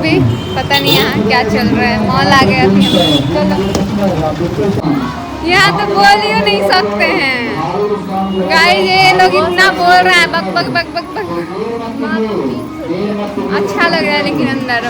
अभी पता नहीं यहाँ क्या चल रहा है। मॉल आ गया अभी चलो। यहाँ तो बोल ही नहीं सकते हैं गाइस, ये लोग इतना बोल रहा है बक बक बक बक बक। अच्छा लग रहा है लेकिन अंदर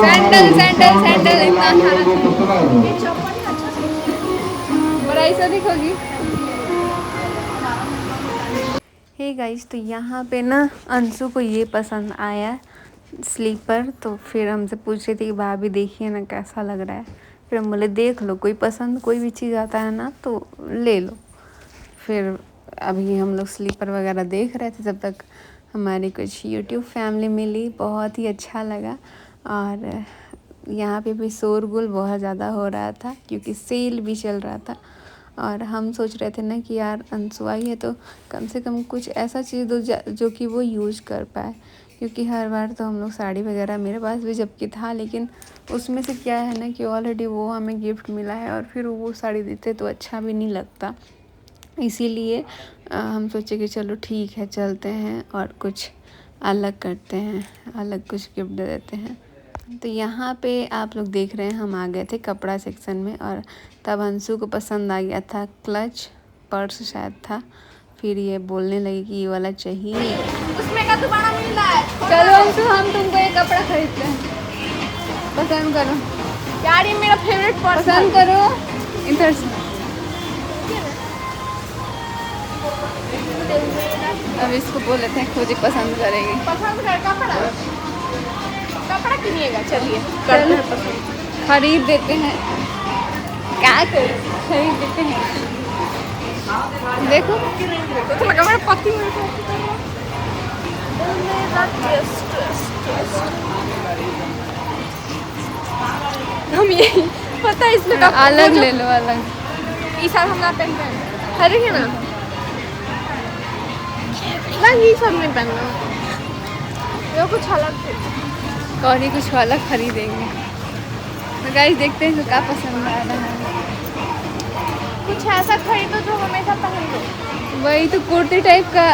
सैंडल सैंडल सैंडल इतना अच्छा बड़ा ऐसा दिखोगी। हे गाइस, तो यहाँ पे ना अंशु को ये पसंद आया स्लीपर, तो फिर हमसे पूछ रही थी कि भाभी देखिए ना कैसा लग रहा है। फिर हम बोले देख लो, कोई पसंद कोई भी चीज़ आता है ना तो ले लो। फिर अभी हम लोग स्लीपर वगैरह देख रहे थे, जब तक हमारी कुछ यूट्यूब फैमिली मिली, बहुत ही अच्छा लगा। और यहाँ पे भी शोरगुल बहुत ज़्यादा हो रहा था क्योंकि सेल भी चल रहा था। और हम सोच रहे थे ना कि यार अंशु आई है तो कम से कम कुछ ऐसा चीज़ दो जो कि वो यूज़ कर पाए, क्योंकि हर बार तो हम लोग साड़ी वगैरह मेरे पास भी जबकि था, लेकिन उसमें से क्या है ना कि ऑलरेडी वो हमें गिफ्ट मिला है और फिर वो साड़ी देते तो अच्छा भी नहीं लगता। इसीलिए हम सोचे कि चलो ठीक है चलते हैं और कुछ अलग करते हैं, अलग कुछ गिफ्ट दे देते हैं। तो यहाँ पे आप लोग देख रहे हैं हम आ गए थे कपड़ा सेक्शन में, और तब अंशु को पसंद आ गया था क्लच पर्स शायद था। फिर ये बोलने लगी कि ये वाला चाहिए, उसमें का दोबारा मिल रहा है। चलो अंशु हम तुमको ये कपड़ा खरीदते हैं, पसंद करो यार, ये मेरा फेवरेट पर्स पसंद करो इधर से। अब इसको बोले थे खुद ही पसंद करेंगे। पसंद कर कपड़ा किनिएगा, चलिए चलो खरीद देते हैं, क्या करें खरीद देते हैं। देखो तो लगा मेरा पति हम यही पता है इसमें अलग ले लो अलग। इस साल हम ना पहनते हैं, खरीदेंगे ना ये सब नहीं पहनना, ये कुछ अलग और ही कुछ अलग खरीदेंगे। तो गाइस देखते हैं तो क्या पसंद आ रहा है। कुछ ऐसा खरीदो जो हमेशा पहन लो। वही तो कुर्ती टाइप का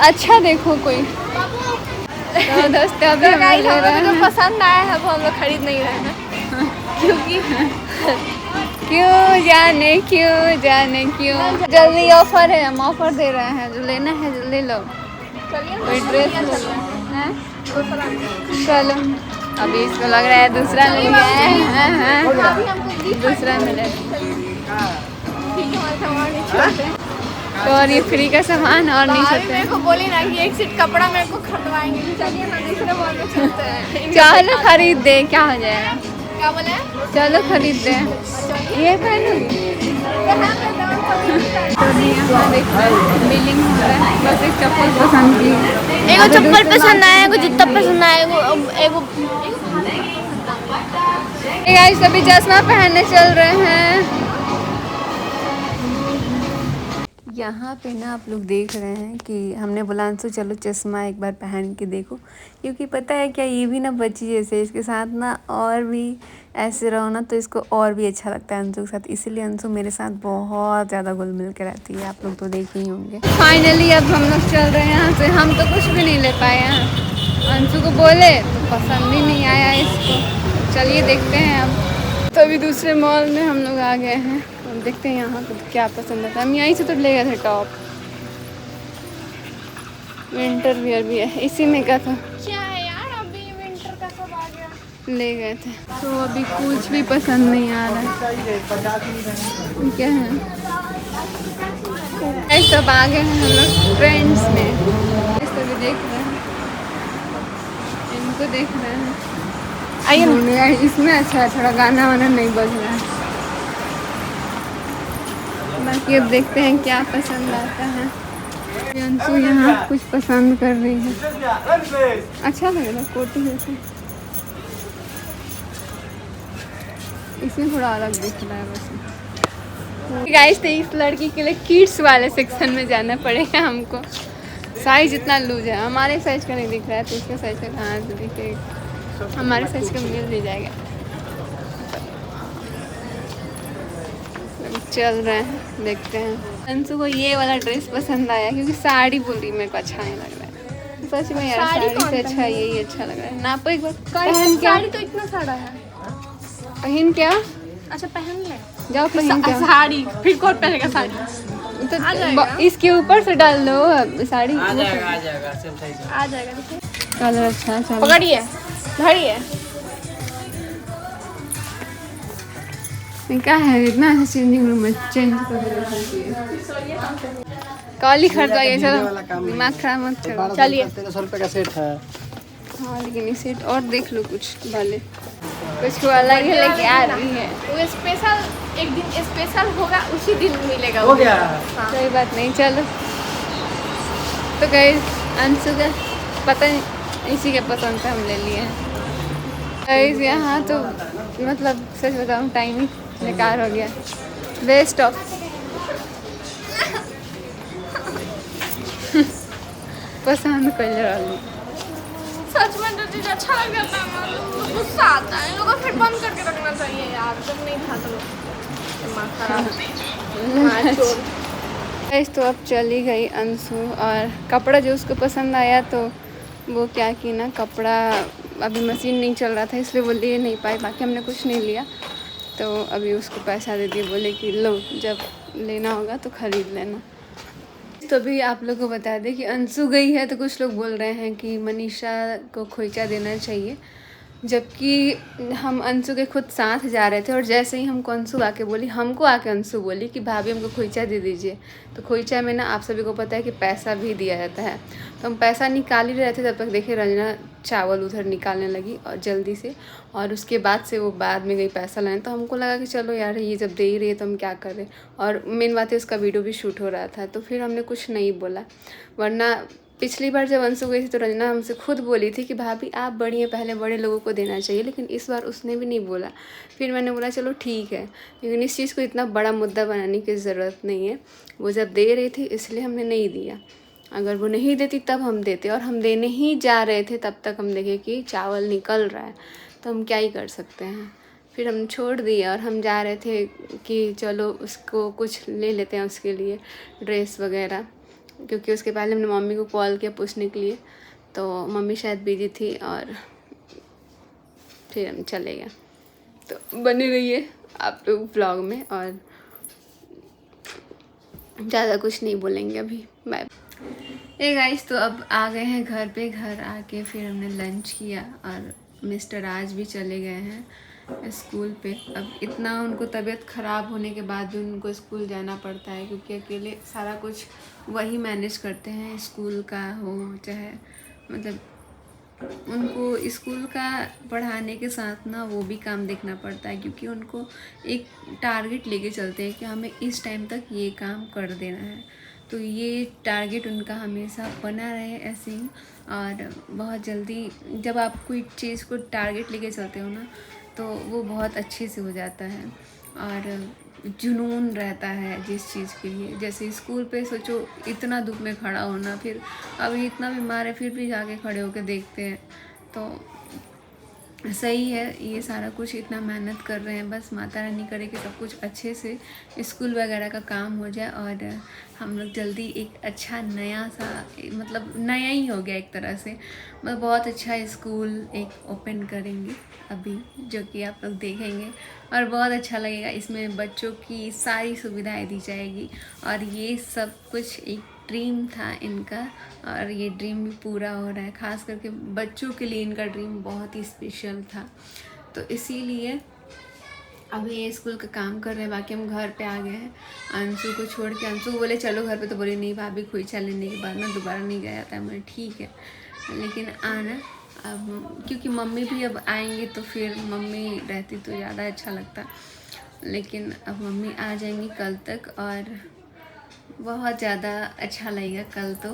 अच्छा देखो कोई। तो दोस्तों अभी हम ले रहे हैं, जो पसंद आया है वो हम लोग खरीद नहीं रहे हैं क्योंकि क्यों जाने क्यों। जल्दी ऑफर है, हम ऑफर दे रहे हैं, जो लेना है जो ले लो। कोई ड्रेस ले लो हैं, चलो। अभी इसको लग रहा है दूसरा मिल गया है, दूसरा मिले तो और ये फ्री का सामान और नहीं छोड़ते। मेरे को बोली ना कि एक सेट कपड़ा मेरे को खरीदवाएंगे, चलिए ना दूसरे मॉल में चलते हैं। चलो खरीद दे, क्या हो जाएगा। क्या बोले? चलो खरीद दे, ये पहनूंगी। बिलिंग हो रहा है, बस एक चप्पल पसंद की, एगो चप्पल पसंद आया, एगो जूता पसंद आया, एगो गाइस अभी चश्मा पहनने चल रहे हैं। यहाँ पे ना आप लोग देख रहे हैं कि हमने बोला अंशु चलो चश्मा एक बार पहन के देखो, क्योंकि पता है क्या ये भी ना बच्ची जैसे, इसके साथ ना और भी ऐसे रहो ना तो इसको और भी अच्छा लगता है अंशु के साथ। इसीलिए अंशु मेरे साथ बहुत ज़्यादा घुल मिल के रहती है, आप लोग तो देखे ही होंगे। फाइनली अब हम लोग चल रहे हैं यहाँ से। हम तो कुछ भी नहीं ले पाए यहाँ, अंशु को बोले तो पसंद ही नहीं आया इसको। चलिए देखते हैं अब। तो अभी दूसरे मॉल में हम लोग आ गए हैं, अब देखते हैं यहाँ पे क्या पसंद आता है। हम यहीं से तो ले गए थे टॉप, विंटर वियर भी है इसी में का था, क्या है यार, अभी विंटर का सब आ गया, ले गए थे। तो अभी कुछ भी पसंद नहीं आ रहा है, क्या है। ऐसे सब आ गए हैं हम लोग ट्रेंड्स में, इस भी देख रहे हैं, इनको देख रहे हैं। आइए ना, इसमें अच्छा है, थोड़ा गाना वाना नहीं बज रहा है। बाकी अब देखते हैं क्या पसंद आता है। अंशु यहाँ कुछ पसंद कर रही है, अच्छा लग रहा है कोटी जैसे, इसमें थोड़ा अलग दिख रहा है बस। गाइस तो इस लड़की के लिए किड्स वाले सेक्शन में जाना पड़ेगा हमको, साइज इतना लूज है, हमारे साइज का नहीं दिख रहा है तो उसके साइज का कहाँ से दिखेगा, हमारे साइज का मिल भी जाएगा। चल रहे हैं देखते हैं। अंशु को ये वाला ड्रेस पसंद आया क्योंकि साड़ी बोल रही मेरे को अच्छा नहीं लग रहा है, सच में यार साड़ी साड़ी कौन से अच्छा पहने? यही अच्छा लग रहा है। नापो एक बार। गाइस पहन क्या? साड़ी तो इतना सारा है। पहन क्या? अच्छा पहन ले। जाओ पहन क्या? साड़ी फिर कौन पहनेगा साड़ी? तो आ जाएगा। इसके ऊपर से डाल दो साड़ी। आ जाएगा सेम साइज में। आ जाएगा देखिए। कलर अच्छा है। चलो पकड़िए धरिए। क्या है इतना अच्छा चेंजिंग रूम में चेंज कर कॉली खरीदवाइए। चलो दिमाग खराब मत करो। चलिए 1300 रुपये का सेट है। हाँ लेकिन इस सेट और देख लो कुछ भले कुछ वाला ही लेके आ रही है। वो स्पेशल एक दिन स्पेशल होगा उसी दिन मिलेगा। हो गया। कोई बात नहीं चलो। तो गई अंशु का पता नहीं इसी के पसंद से हम ले लिए हैं। गाइस यहाँ तो मतलब सच बताऊँ टाइम ही बेकार हो गया। वेस्ट ऑफ पसंद कर रहा। सच में जो चीज अच्छा लग जाता है ना गुस्सा आता है। इन लोगों को फिर बंद करके रखना चाहिए यार। जब नहीं था तो दिमाग खराब। हाँ, चोर। गाइस तो अब चली गई अंशु और कपड़ा जो उसको पसंद आया तो वो क्या की ना कपड़ा अभी मशीन नहीं चल रहा था इसलिए वो ले नहीं पाई। बाकी हमने कुछ नहीं लिया तो अभी उसको पैसा दे दिए। बोले कि लो जब लेना होगा तो ख़रीद लेना। तो अभी आप लोग को बता दें कि अंशु गई है तो कुछ लोग बोल रहे हैं कि मनीषा को खोइचा देना चाहिए। जबकि हम अंशु के खुद साथ जा रहे थे और जैसे ही हमको अंशु आके बोली हमको आके अंशु बोली कि भाभी हमको खोइचा दे दीजिए। तो खोइचा में ना आप सभी को पता है कि पैसा भी दिया जाता है। तो हम पैसा निकाल ही रहे थे तब तक देखे रंजना चावल उधर निकालने लगी और जल्दी से। और उसके बाद से वो बाद में गई पैसा लाने। तो हमको लगा कि चलो यार ये जब दे ही रही है तो हम क्या करें। और मेन बात है उसका वीडियो भी शूट हो रहा था तो फिर हमने कुछ नहीं बोला। वरना पिछली बार जब अंशु गई थी तो रंजना हमसे खुद बोली थी कि भाभी आप बड़ी हैं पहले बड़े लोगों को देना चाहिए। लेकिन इस बार उसने भी नहीं बोला। फिर मैंने बोला चलो ठीक है लेकिन इस चीज़ को इतना बड़ा मुद्दा बनाने की ज़रूरत नहीं है। वो जब दे रही थी इसलिए हमने नहीं दिया। अगर वो नहीं देती तब हम देते और हम देने ही जा रहे थे तब तक हम देखे कि चावल निकल रहा है तो हम क्या ही कर सकते हैं। फिर हम छोड़ दिए और हम जा रहे थे कि चलो उसको कुछ ले लेते हैं उसके लिए ड्रेस वगैरह। क्योंकि उसके पहले हमने मम्मी को कॉल किया पूछने के लिए तो मम्मी शायद बिजी थी और फिर हम चले गए। तो बने रहिए आप लोग व्लॉग में और ज़्यादा कुछ नहीं बोलेंगे अभी। बाय। ए गाइस तो अब आ गए हैं घर पे। घर आके फिर हमने लंच किया और मिस्टर आज भी चले गए हैं स्कूल पे। अब इतना उनको तबीयत ख़राब होने के बाद भी उनको स्कूल जाना पड़ता है क्योंकि अकेले सारा कुछ वही मैनेज करते हैं। स्कूल का हो चाहे मतलब उनको स्कूल का पढ़ाने के साथ ना वो भी काम देखना पड़ता है क्योंकि उनको एक टारगेट लेके चलते हैं कि हमें इस टाइम तक ये काम कर देना है। तो ये टारगेट उनका हमेशा बना रहे ऐसे ही। और बहुत जल्दी जब आप कोई चीज़ को टारगेट लेके चलते हो ना तो वो बहुत अच्छे से हो जाता है और जुनून रहता है जिस चीज़ के लिए। जैसे स्कूल पे सोचो इतना धूप में खड़ा होना फिर अभी इतना बीमार है फिर भी जाके खड़े होकर देखते हैं तो सही है। ये सारा कुछ इतना मेहनत कर रहे हैं बस माता रानी करे कि सब कुछ अच्छे से स्कूल वगैरह का काम हो जाए और हम लोग जल्दी एक अच्छा नया सा मतलब नया ही हो गया एक तरह से मतलब बहुत अच्छा स्कूल एक ओपन करेंगे अभी जो कि आप लोग देखेंगे और बहुत अच्छा लगेगा। इसमें बच्चों की सारी सुविधाएं दी जाएगी और ये सब कुछ एक ड्रीम था इनका और ये ड्रीम भी पूरा हो रहा है। ख़ास करके बच्चों के लिए इनका ड्रीम बहुत ही स्पेशल था तो इसीलिए अभी ये स्कूल का काम कर रहे हैं। बाकी हम घर पे आ गए हैं अंशु को छोड़ के। अंशु बोले चलो घर पे तो बोले नहीं भाभी खोइचा लेने के बाद ना दोबारा नहीं गया जाता है। मुझे ठीक है लेकिन आना अब क्योंकि मम्मी भी अब आएंगी तो फिर मम्मी रहती तो ज़्यादा अच्छा लगता। लेकिन अब मम्मी आ जाएंगी कल तक और बहुत ज़्यादा अच्छा लगेगा कल तो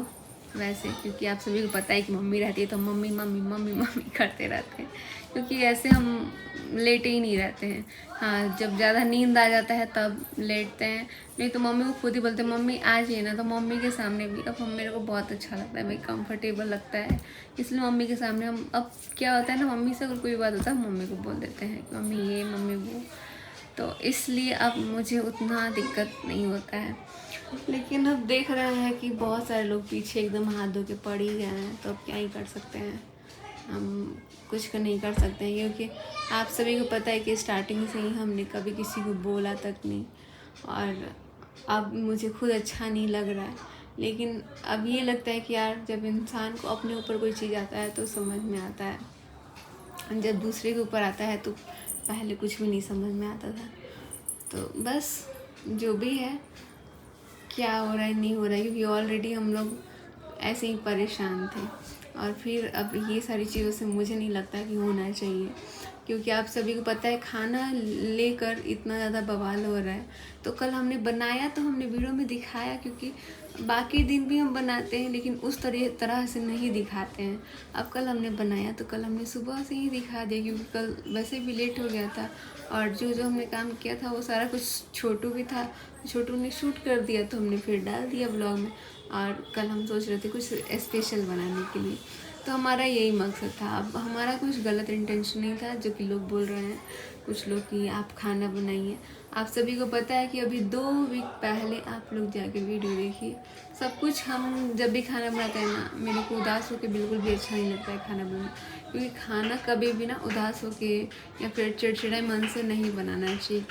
वैसे क्योंकि आप सभी को पता है कि मम्मी रहती है तो मम्मी मम्मी मम्मी मम्मी करते रहते हैं क्योंकि ऐसे हम लेटे ही नहीं रहते हैं। हाँ जब ज़्यादा नींद आ जाता है तब लेटते हैं नहीं तो मम्मी को खुद ही बोलते हैं मम्मी आ जाइए ना। तो मम्मी के सामने भी अब हम मेरे को बहुत अच्छा लगता है भाई कंफर्टेबल लगता है इसलिए मम्मी के सामने हम अब क्या होता है ना मम्मी से अगर कोई बात होता है मम्मी को बोल देते हैं मम्मी ये मम्मी वो। तो इसलिए अब मुझे उतना दिक्कत नहीं होता है लेकिन अब देख रहे हैं कि बहुत सारे लोग पीछे एकदम हाथ धो के पड़ ही गए हैं, तो अब क्या ही कर सकते हैं, हम कुछ नहीं कर सकते हैं, क्योंकि आप सभी को पता है कि स्टार्टिंग से ही हमने कभी किसी को बोला तक नहीं, और अब मुझे खुद अच्छा नहीं लग रहा है। लेकिन अब ये लगता है कि यार जब इंसान को अपने ऊपर कोई चीज़ आता है तो समझ में आता है, जब दूसरे के ऊपर आता है तो पहले कुछ भी नहीं समझ में आता था। तो बस जो भी है, क्या हो रहा है नहीं हो रहा है, क्योंकि ऑलरेडी हम लोग ऐसे ही परेशान थे, और फिर अब ये सारी चीज़ों से मुझे नहीं लगता कि होना चाहिए, क्योंकि आप सभी को पता है खाना लेकर इतना ज़्यादा बवाल हो रहा है। तो कल हमने बनाया तो हमने वीडियो में दिखाया, क्योंकि बाकी दिन भी हम बनाते हैं लेकिन उस तरह से नहीं दिखाते हैं। अब कल हमने बनाया तो कल हमने सुबह से ही दिखा दिया, क्योंकि कल वैसे भी लेट हो गया था, और जो हमने काम किया था वो सारा कुछ छोटू भी था, छोटू ने शूट कर दिया तो हमने फिर डाल दिया ब्लॉग में। और कल हम सोच रहे थे कुछ स्पेशल बनाने के लिए, तो हमारा यही मकसद था। अब हमारा कुछ गलत इंटेंशन नहीं था, जो कि लोग बोल रहे हैं कुछ लोग कि आप खाना बनाइए। आप सभी को पता है कि अभी 2 वीक पहले आप लोग जाके वीडियो देखिए, सब कुछ हम जब भी खाना बनाते हैं ना, मेरे को उदास होकर बिल्कुल भी अच्छा नहीं लगता है खाना बनाना, क्योंकि खाना कभी भी ना उदास होके या फिर चिड़चिड़ाई मन से नहीं बनाना चाहिए,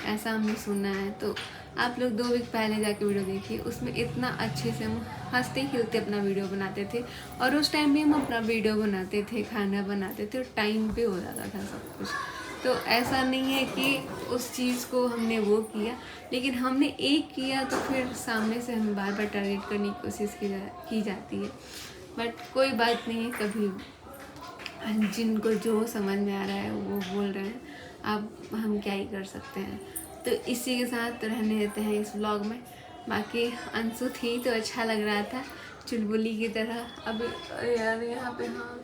ऐसा हमने सुना है। तो आप लोग 2 वीक पहले जाके वीडियो देखिए, उसमें इतना अच्छे से हम हंसते खिलते अपना वीडियो बनाते थे, और उस टाइम भी हम अपना वीडियो बनाते थे, खाना बनाते थे, और टाइम पे हो जाता था सब कुछ। तो ऐसा नहीं है कि उस चीज़ को हमने वो किया, लेकिन हमने एक किया तो फिर सामने से हमें बार बार टारगेट करने की कोशिश की जाती है। बट कोई बात नहीं है, कभी जिनको जो समझ में आ रहा है वो बोल रहे हैं, अब हम क्या ही कर सकते हैं। तो इसी के साथ रहने देते हैं इस व्लॉग में। बाकी अंशु थी तो अच्छा लग रहा था, चुलबुली की तरह। अब यार यहाँ पे हाँ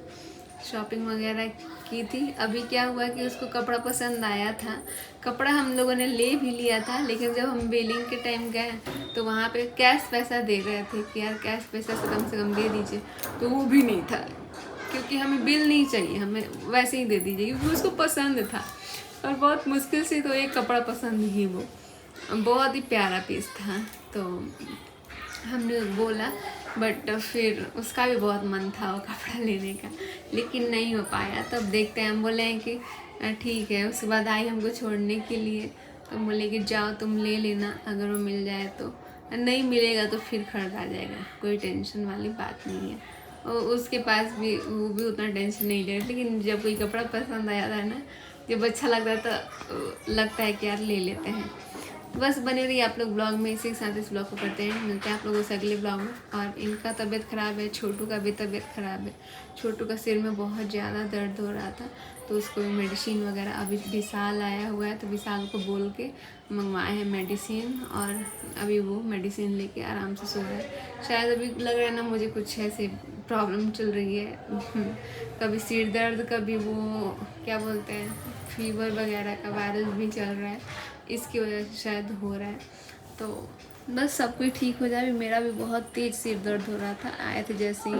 शॉपिंग वगैरह की थी। अभी क्या हुआ कि उसको कपड़ा पसंद आया था, कपड़ा हम लोगों ने ले भी लिया था, लेकिन जब हम बिलिंग के टाइम गए तो वहाँ पे कैश पैसा दे रहे थे कि यार कैश पैसा से कम दे दीजिए, तो वो भी नहीं था, क्योंकि हमें बिल नहीं चाहिए, हमें वैसे ही दे दीजिए, क्योंकि उसको पसंद था। और बहुत मुश्किल से तो एक कपड़ा पसंद ही, वो बहुत ही प्यारा पीस था, तो हमने बोला, बट फिर उसका भी बहुत मन था वो कपड़ा लेने का, लेकिन नहीं हो पाया। तब देखते हैं, हम बोले हैं कि ठीक है। उसके बाद आई हमको छोड़ने के लिए, तो बोले कि जाओ तुम ले लेना, अगर वो मिल जाए तो, नहीं मिलेगा तो फिर खरीदा जाएगा, कोई टेंशन वाली बात नहीं है। और उसके पास भी वो भी उतना टेंशन नहीं ले, लेकिन जब कोई कपड़ा पसंद आ जाता है ना, जब अच्छा लगता है तो लगता है कि यार ले लेते हैं। बस बने रहिए आप लोग ब्लॉग में, इसी के साथ इस ब्लॉग को करते हैं, मिलते हैं आप लोगों से अगले ब्लॉग में। और इनका तबीयत ख़राब है, छोटू का भी तबीयत ख़राब है, छोटू का सिर में बहुत ज़्यादा दर्द हो रहा था, तो उसको मेडिसिन वगैरह, अभी विशाल आया हुआ है तो विशाल को बोल के मंगवाए हैं मेडिसिन, और अभी वो मेडिसिन लेके आराम से सो रहा है। शायद अभी लग रहा है ना मुझे कुछ ऐसे प्रॉब्लम चल रही है, कभी सिर दर्द, कभी वो क्या बोलते हैं फीवर वगैरह का वायरस भी चल रहा है, इसकी वजह से शायद हो रहा है। तो बस सब कुछ ठीक हो जाए। मेरा भी बहुत तेज़ सिर दर्द हो रहा था, आए थे जैसे ही,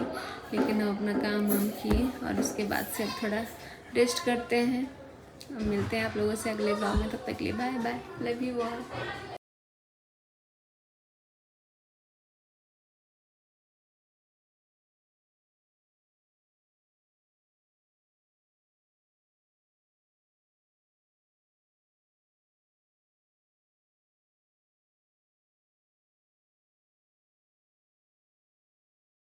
लेकिन हम अपना काम वाम किए और उसके बाद से अब थोड़ा रेस्ट करते हैं। अब मिलते हैं आप लोगों से अगले ब्लॉग में, तब तक के लिए bye bye, love you all.